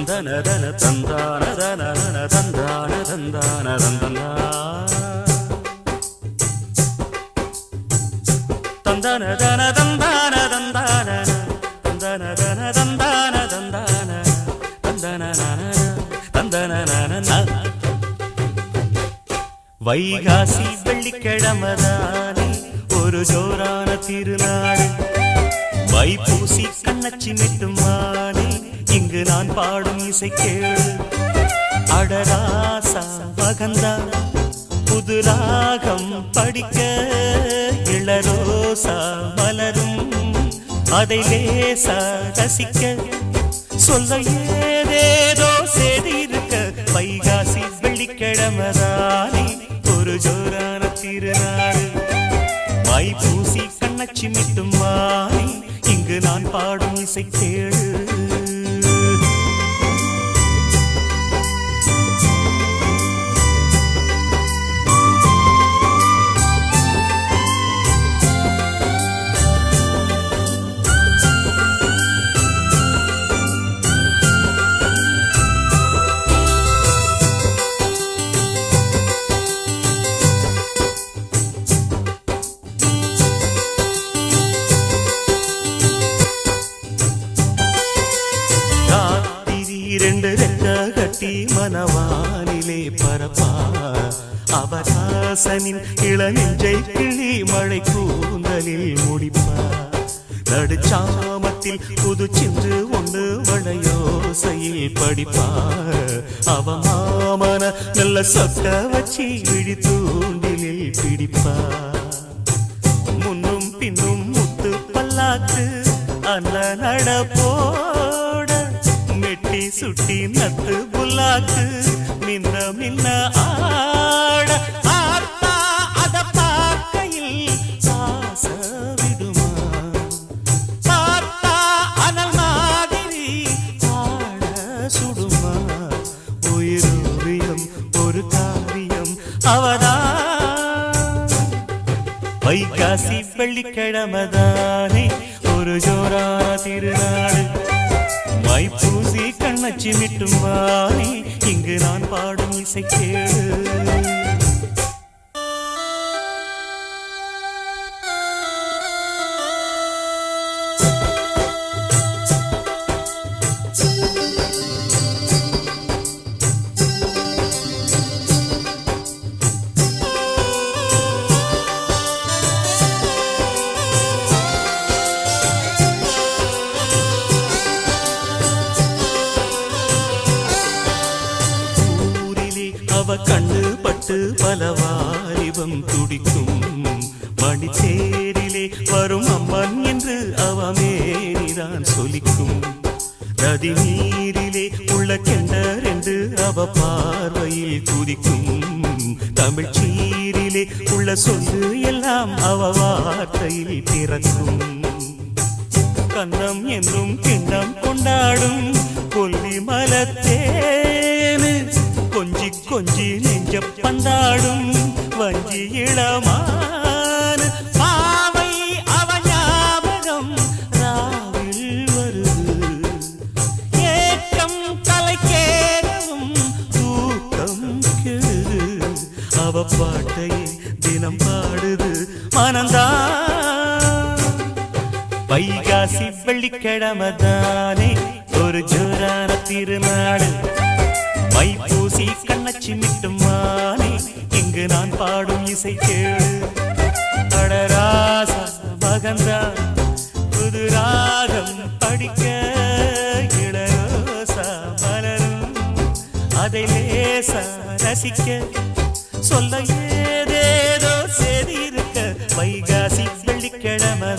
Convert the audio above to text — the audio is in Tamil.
தந்தன தன தந்தான தன தந்தான தந்தான தந்தனா தந்தன தன தந்தான தந்தான தந்தன தன தந்தான தந்தான தந்தன தந்தன வைகாசி வெள்ளிக்கிழமதானே ஒரு ஜோரான திருநாடு வைப்பூசி கண்ணச்சி மிட்டுமானே இங்கு நான் பாடும் இசை கேளு அடராசா மகந்தா புது ராகம் படிக்க இளரோசா மலரும் அதை லேசா ரசிக்க சொல்ல ஏதேதோ செய்தி இருக்க வைகாசி வெள்ளிக்கிழமதானே ஒரு ஜோரான திருநாடு வைப்பூசி கண்ணச்சி மிட்டுமானே இங்கு நான் பாடும் இசை கேளு இரண்டு ரெக்க கட்டி மனவானிலே பரப்பா அவராசனின் இளநெஞ்சை கிளி மழை கூந்தலில் முடிப்பா நடுச்சாமத்தில் புது சின்று ஒன்று வளையோசையில் படிப்பா அவ மாமன நல்ல சொக்க வச்சி விழி தூண்டிலில் பிடிப்பா முன்னும் பின்னும் முத்து பல்லாக்கு அல்ல நடப்போட மெட்டி சுட்டி நத்து புல்லாக்கு மின்ன மின்ன ஆட ஆத்தா அத பார்க்கையில் ஆச விடுமா பார்த்தா அனல் மாதிரி ஆட சுடுமா உயிரோவியம் ஒரு காவியம் அவதா வைகாசி வெள்ளிக்கிழமதானே ஒரு ஜோரான திருநாடு வைப்பூசி கண்ணச்சி மிட்டுமானே இங்கு நான் பாடும் இசை கேளு அவ கண்ணு பட்டு பலவாரிவம் துடிக்கும் மணித்தேரிலே வரும் அம்மன் என்று அவ மேனிதான் சொலிக்கும் நதி நீரிலே உள்ள கிணறு என்று அவ பார்வையில் குதிக்கும் தமிழ் சீரிலே உள்ள சொல்லு எல்லாம் அவ வார்த்தையில் பிறக்கும் கண்ணம் என்றும் கிண்ணம் கொண்டாடும் கொல்லி மலத்தேனு கொஞ்சி கொஞ்சி நெஞ்ச பந்தாடும் வஞ்சி இளமான பாவை அவ ஞாபகம் ராவில் வருது ஏக்கம் தலைக்கேறவும் தூக்கம் கெடுது அவ பாட்டையே தினம் பாடுது மனந்தான் வைகாசி வெள்ளிக்கிழமதானே ஒரு ஜோரான திருநாடு வைப்பூசி கண்ணச்சி மிட்டுமானே இங்கு நான் பாடும் இசை கேளு அடராசா மகந்தா புது ராகம் படிக்க இளரோசா மலரும் அதை லேசா ரசிக்க சொல்ல ஏதேதோ செய்தி இருக்க வைகாசி வெள்ளிக்கிழமை